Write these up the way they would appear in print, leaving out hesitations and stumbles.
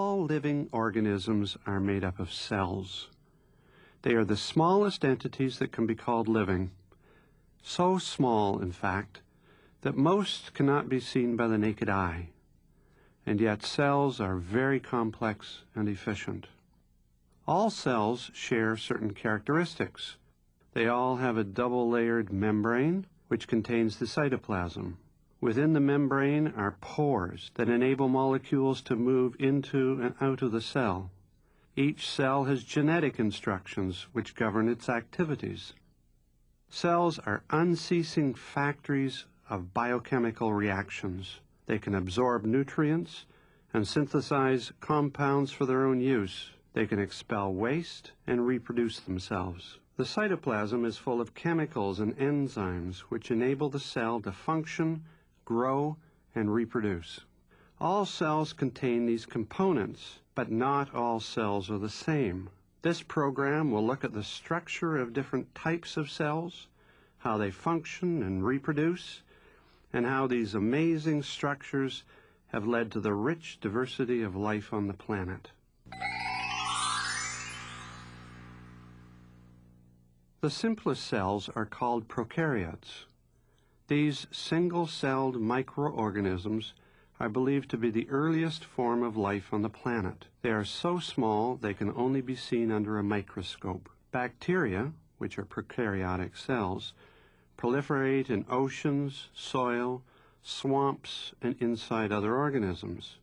All living organisms are made up of cells. They are the smallest entities that can be called living. So small, in fact, that most cannot be seen by the naked eye. And yet cells are very complex and efficient. All cells share certain characteristics. They all have a double-layered membrane, which contains the cytoplasm. Within the membrane are pores that enable molecules to move into and out of the cell. Each cell has genetic instructions which govern its activities. Cells are unceasing factories of biochemical reactions. They can absorb nutrients and synthesize compounds for their own use. They can expel waste and reproduce themselves. The cytoplasm is full of chemicals and enzymes which enable the cell to function, grow, and reproduce. All cells contain these components, but not all cells are the same. This program will look at the structure of different types of cells, how they function and reproduce, and how these amazing structures have led to the rich diversity of life on the planet. The simplest cells are called prokaryotes. These single-celled microorganisms are believed to be the earliest form of life on the planet. They are so small they can only be seen under a microscope. Bacteria, which are prokaryotic cells, proliferate in oceans, soil, swamps, and inside other organisms.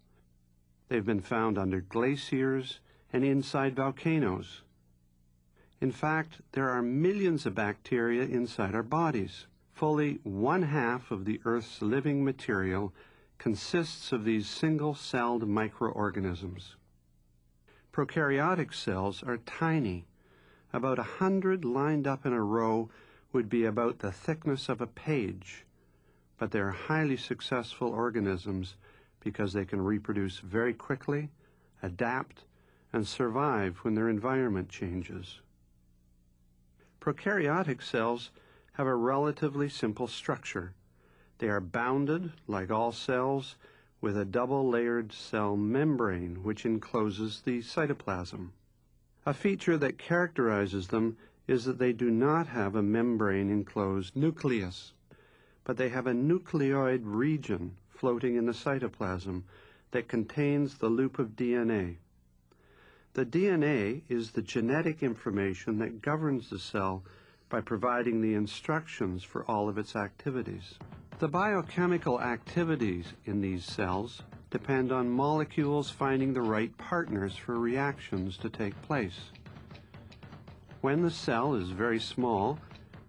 They've been found under glaciers and inside volcanoes. In fact, there are millions of bacteria inside our bodies. Fully 1/2 of the Earth's living material consists of these single-celled microorganisms. Prokaryotic cells are tiny. About 100 lined up in a row would be about the thickness of a page, but they are highly successful organisms because they can reproduce very quickly, adapt, and survive when their environment changes. Prokaryotic cells have a relatively simple structure. They are bounded, like all cells, with a double-layered cell membrane which encloses the cytoplasm. A feature that characterizes them is that they do not have a membrane-enclosed nucleus, but they have a nucleoid region floating in the cytoplasm that contains the loop of DNA. The DNA is the genetic information that governs the cell by providing the instructions for all of its activities. The biochemical activities in these cells depend on molecules finding the right partners for reactions to take place. When the cell is very small,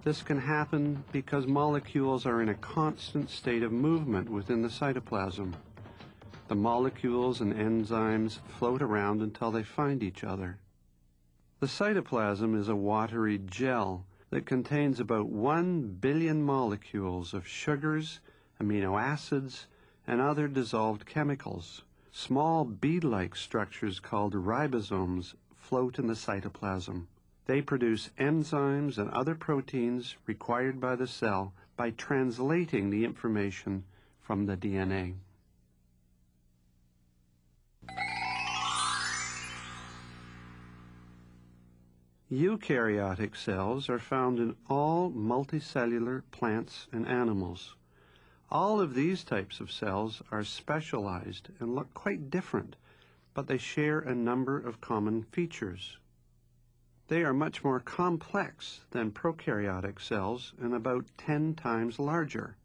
this can happen because molecules are in a constant state of movement within the cytoplasm. The molecules and enzymes float around until they find each other. The cytoplasm is a watery gel that contains about 1 billion molecules of sugars, amino acids, and other dissolved chemicals. Small bead-like structures called ribosomes float in the cytoplasm. They produce enzymes and other proteins required by the cell by translating the information from the DNA. Eukaryotic cells are found in all multicellular plants and animals. All of these types of cells are specialized and look quite different, but they share a number of common features. They are much more complex than prokaryotic cells and about 10 times larger.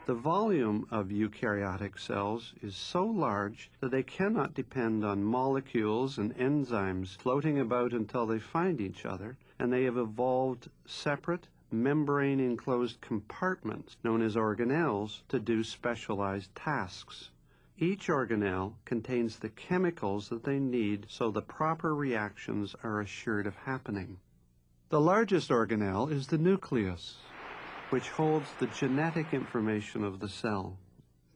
The volume of eukaryotic cells is so large that they cannot depend on molecules and enzymes floating about until they find each other, and they have evolved separate membrane-enclosed compartments known as organelles to do specialized tasks. Each organelle contains the chemicals that they need so the proper reactions are assured of happening. The largest organelle is the nucleus, which holds the genetic information of the cell.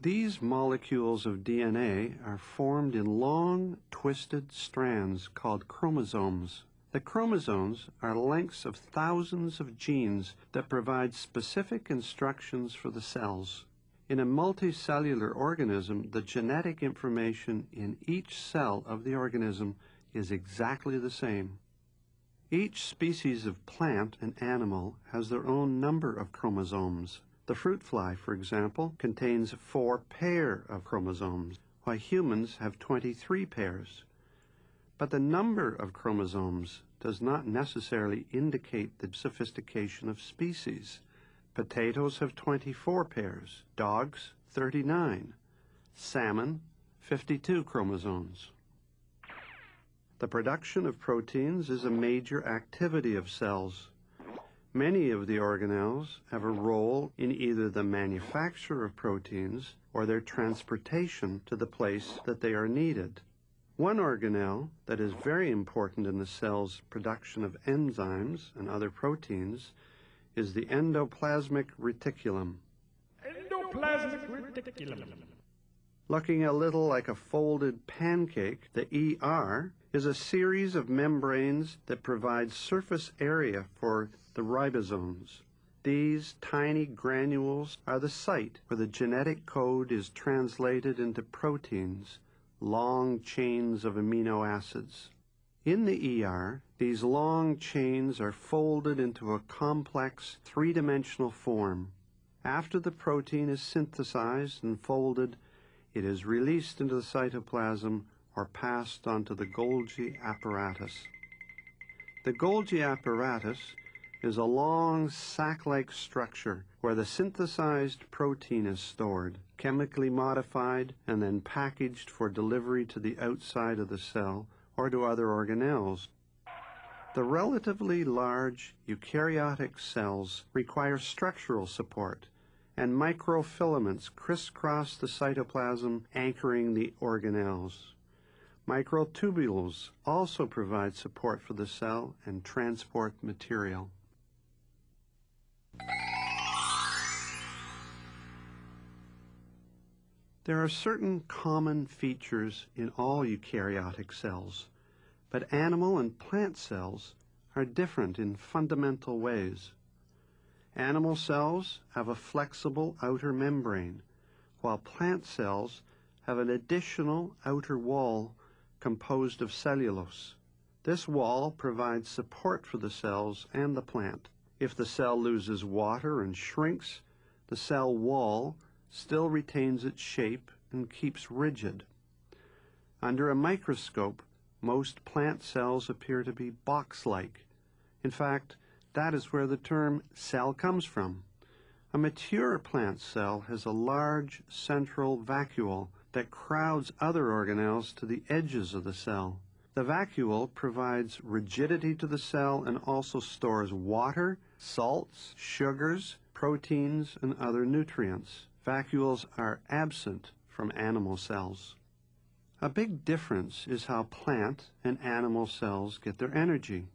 These molecules of DNA are formed in long, twisted strands called chromosomes. The chromosomes are lengths of thousands of genes that provide specific instructions for the cells. In a multicellular organism, the genetic information in each cell of the organism is exactly the same. Each species of plant and animal has their own number of chromosomes. The fruit fly, for example, contains 4 pairs of chromosomes, while humans have 23 pairs. But the number of chromosomes does not necessarily indicate the sophistication of species. Potatoes have 24 pairs, dogs 39, salmon 52 chromosomes. The production of proteins is a major activity of cells. Many of the organelles have a role in either the manufacture of proteins or their transportation to the place that they are needed. One organelle that is very important in the cell's production of enzymes and other proteins is the endoplasmic reticulum. Endoplasmic reticulum. Looking a little like a folded pancake, the ER is a series of membranes that provide surface area for the ribosomes. These tiny granules are the site where the genetic code is translated into proteins, long chains of amino acids. In the ER, these long chains are folded into a complex three-dimensional form. After the protein is synthesized and folded, it is released into the cytoplasm or passed onto the Golgi apparatus. The Golgi apparatus is a long sac-like structure where the synthesized protein is stored, chemically modified, and then packaged for delivery to the outside of the cell or to other organelles. The relatively large eukaryotic cells require structural support, and microfilaments crisscross the cytoplasm, anchoring the organelles. Microtubules also provide support for the cell and transport material. There are certain common features in all eukaryotic cells, but animal and plant cells are different in fundamental ways. Animal cells have a flexible outer membrane, while plant cells have an additional outer wall composed of cellulose. This wall provides support for the cells and the plant. If the cell loses water and shrinks, the cell wall still retains its shape and keeps rigid. Under a microscope, most plant cells appear to be box-like. In fact, that is where the term cell comes from. A mature plant cell has a large central vacuole that crowds other organelles to the edges of the cell. The vacuole provides rigidity to the cell and also stores water, salts, sugars, proteins, and other nutrients. Vacuoles are absent from animal cells. A big difference is how plant and animal cells get their energy.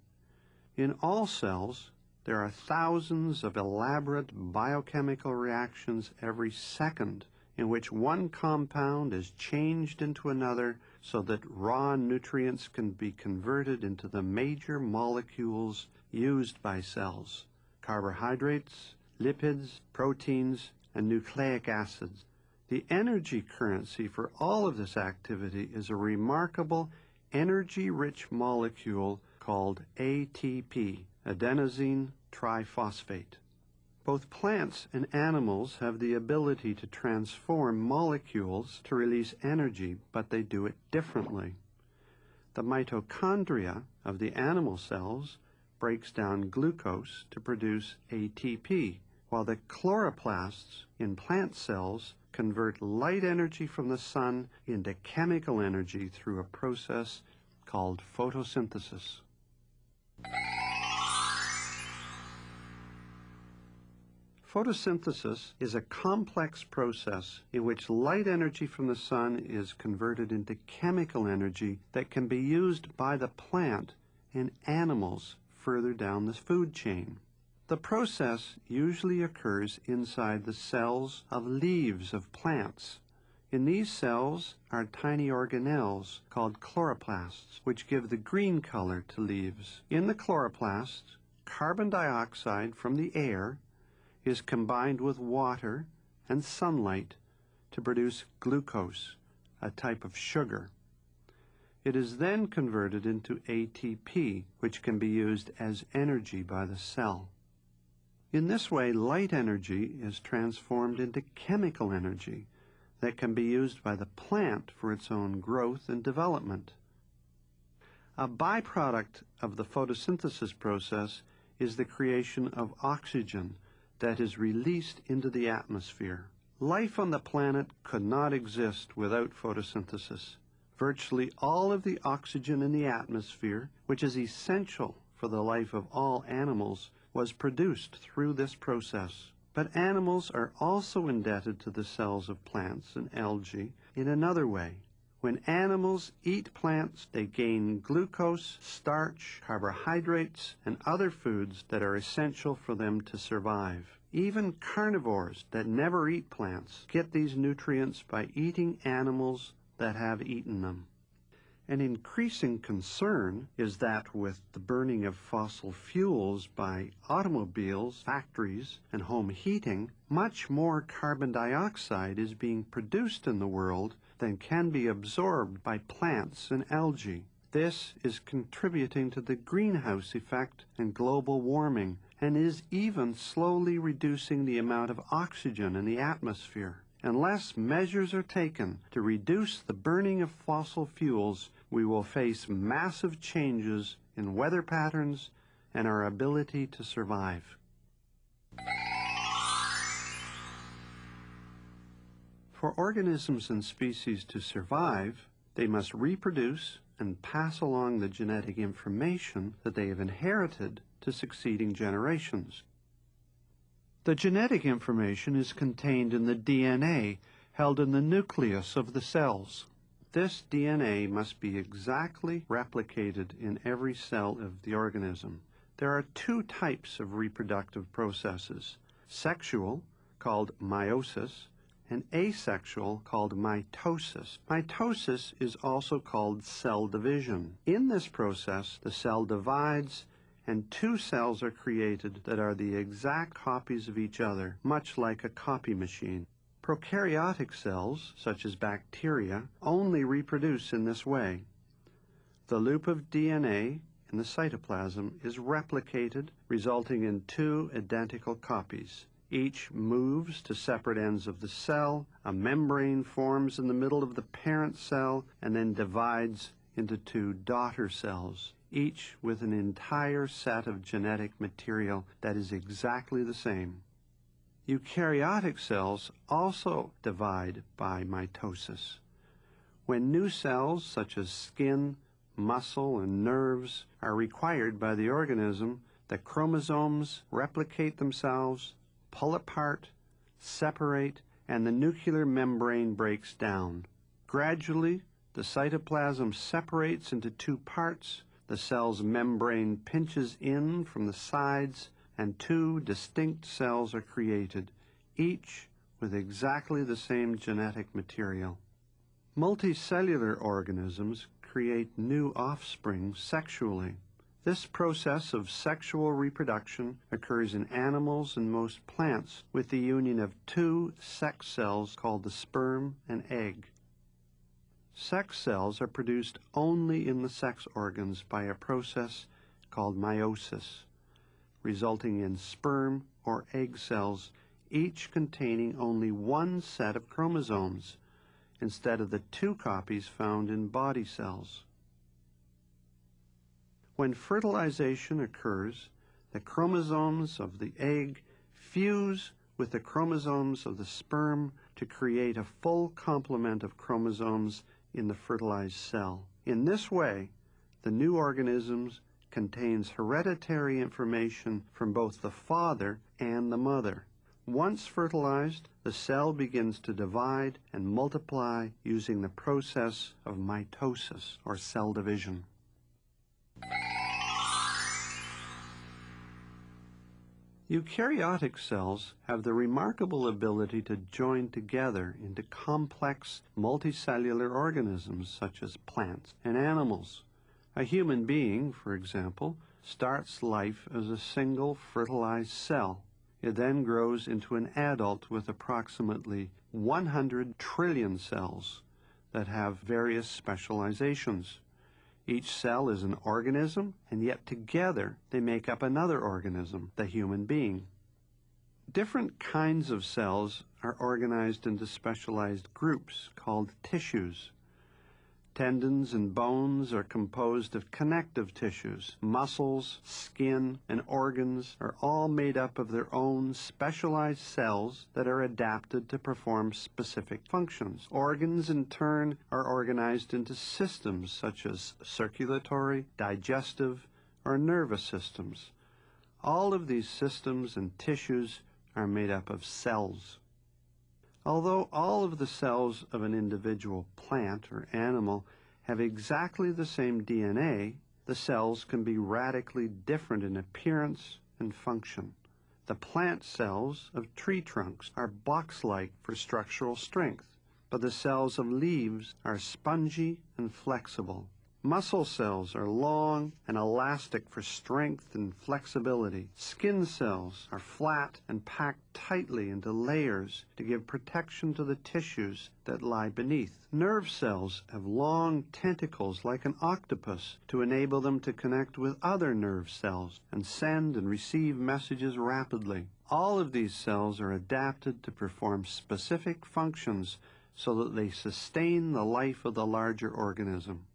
In all cells, there are thousands of elaborate biochemical reactions every second in which one compound is changed into another so that raw nutrients can be converted into the major molecules used by cells: carbohydrates, lipids, proteins, and nucleic acids. The energy currency for all of this activity is a remarkable energy-rich molecule called ATP, adenosine triphosphate. Both plants and animals have the ability to transform molecules to release energy, but they do it differently. The mitochondria of the animal cells breaks down glucose to produce ATP, while the chloroplasts in plant cells convert light energy from the sun into chemical energy through a process called photosynthesis. Photosynthesis is a complex process in which light energy from the sun is converted into chemical energy that can be used by the plant and animals further down the food chain. The process usually occurs inside the cells of leaves of plants. In these cells are tiny organelles called chloroplasts, which give the green color to leaves. In the chloroplasts, carbon dioxide from the air is combined with water and sunlight to produce glucose, a type of sugar. It is then converted into ATP, which can be used as energy by the cell. In this way, light energy is transformed into chemical energy that can be used by the plant for its own growth and development. A byproduct of the photosynthesis process is the creation of oxygen that is released into the atmosphere. Life on the planet could not exist without photosynthesis. Virtually all of the oxygen in the atmosphere, which is essential for the life of all animals, was produced through this process. But animals are also indebted to the cells of plants and algae in another way. When animals eat plants, they gain glucose, starch, carbohydrates, and other foods that are essential for them to survive. Even carnivores that never eat plants get these nutrients by eating animals that have eaten them. An increasing concern is that with the burning of fossil fuels by automobiles, factories, and home heating, much more carbon dioxide is being produced in the world than can be absorbed by plants and algae. This is contributing to the greenhouse effect and global warming, and is even slowly reducing the amount of oxygen in the atmosphere. Unless measures are taken to reduce the burning of fossil fuels, we will face massive changes in weather patterns and our ability to survive. For organisms and species to survive, they must reproduce and pass along the genetic information that they have inherited to succeeding generations. The genetic information is contained in the DNA held in the nucleus of the cells. This DNA must be exactly replicated in every cell of the organism. There are two types of reproductive processes: sexual, called meiosis, and asexual, called mitosis. Mitosis is also called cell division. In this process, the cell divides and two cells are created that are the exact copies of each other, much like a copy machine. Prokaryotic cells, such as bacteria, only reproduce in this way. The loop of DNA in the cytoplasm is replicated, resulting in two identical copies. Each moves to separate ends of the cell, a membrane forms in the middle of the parent cell, and then divides into two daughter cells, each with an entire set of genetic material that is exactly the same. Eukaryotic cells also divide by mitosis. When new cells such as skin, muscle, and nerves are required by the organism, the chromosomes replicate themselves, pull apart, separate, and the nuclear membrane breaks down. Gradually, the cytoplasm separates into two parts, the cell's membrane pinches in from the sides, and two distinct cells are created, each with exactly the same genetic material. Multicellular organisms create new offspring sexually. This process of sexual reproduction occurs in animals and most plants with the union of two sex cells called the sperm and egg. Sex cells are produced only in the sex organs by a process called meiosis, resulting in sperm or egg cells, each containing only one set of chromosomes, instead of the two copies found in body cells. When fertilization occurs, the chromosomes of the egg fuse with the chromosomes of the sperm to create a full complement of chromosomes in the fertilized cell. In this way, the new organism contains hereditary information from both the father and the mother. Once fertilized, the cell begins to divide and multiply using the process of mitosis, or cell division. Eukaryotic cells have the remarkable ability to join together into complex multicellular organisms such as plants and animals. A human being, for example, starts life as a single fertilized cell. It then grows into an adult with approximately 100 trillion cells that have various specializations. Each cell is an organism, and yet together they make up another organism, the human being. Different kinds of cells are organized into specialized groups called tissues. Tendons and bones are composed of connective tissues. Muscles, skin, and organs are all made up of their own specialized cells that are adapted to perform specific functions. Organs, in turn, are organized into systems such as circulatory, digestive, or nervous systems. All of these systems and tissues are made up of cells. Although all of the cells of an individual plant or animal have exactly the same DNA, the cells can be radically different in appearance and function. The plant cells of tree trunks are box-like for structural strength, but the cells of leaves are spongy and flexible. Muscle cells are long and elastic for strength and flexibility. Skin cells are flat and packed tightly into layers to give protection to the tissues that lie beneath. Nerve cells have long tentacles like an octopus to enable them to connect with other nerve cells and send and receive messages rapidly. All of these cells are adapted to perform specific functions so that they sustain the life of the larger organism.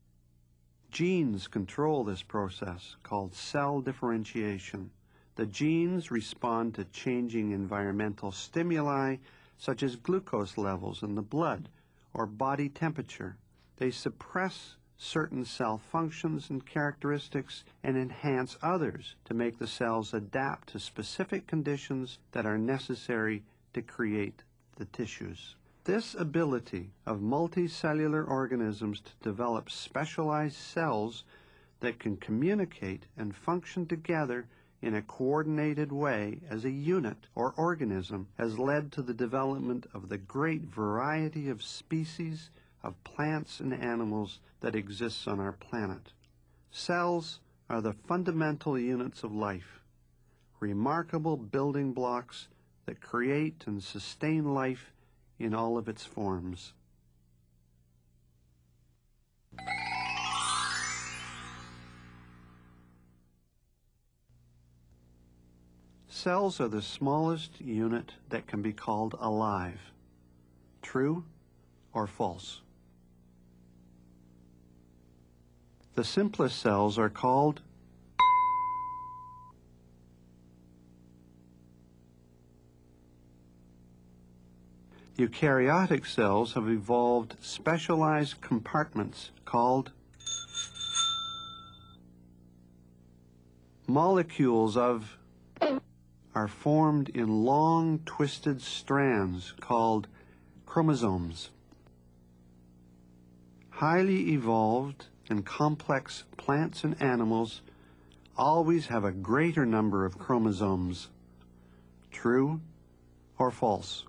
Genes control this process, called cell differentiation. The genes respond to changing environmental stimuli, such as glucose levels in the blood or body temperature. They suppress certain cell functions and characteristics and enhance others to make the cells adapt to specific conditions that are necessary to create the tissues. This ability of multicellular organisms to develop specialized cells that can communicate and function together in a coordinated way as a unit or organism has led to the development of the great variety of species of plants and animals that exists on our planet. Cells are the fundamental units of life, remarkable building blocks that create and sustain life in all of its forms. Cells are the smallest unit that can be called alive. True or false? The simplest cells are called eukaryotic cells have evolved specialized compartments called molecules of are formed in long twisted strands called chromosomes. Highly evolved and complex plants and animals always have a greater number of chromosomes. True or false?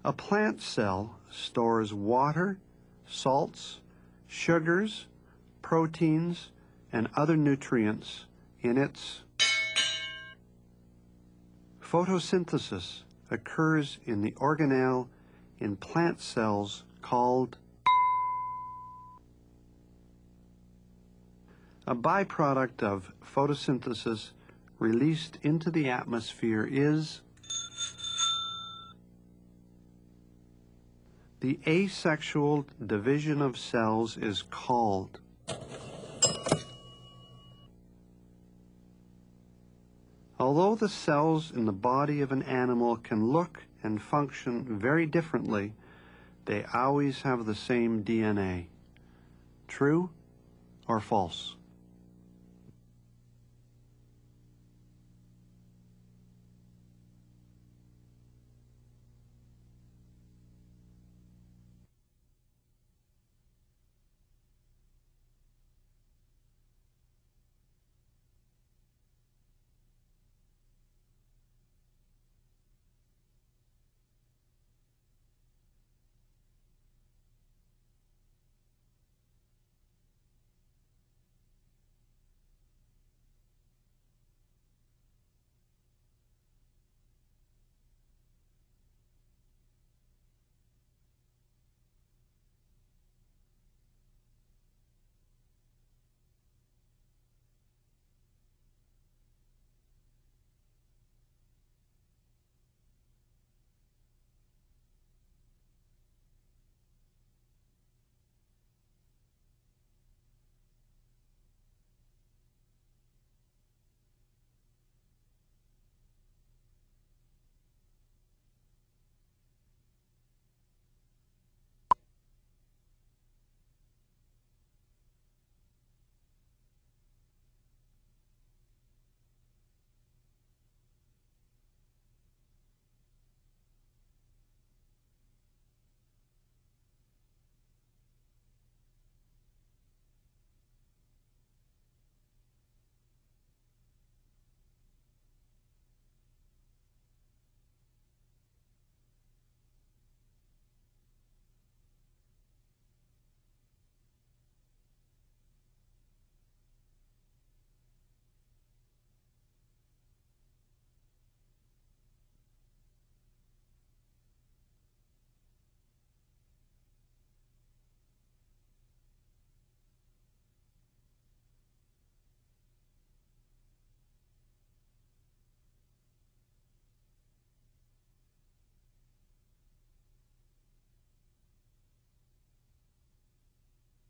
A plant cell stores water, salts, sugars, proteins, and other nutrients in its photosynthesis occurs in the organelle in plant cells called a byproduct of photosynthesis released into the atmosphere is the asexual division of cells is called although the cells in the body of an animal can look and function very differently, they always have the same DNA. True or false?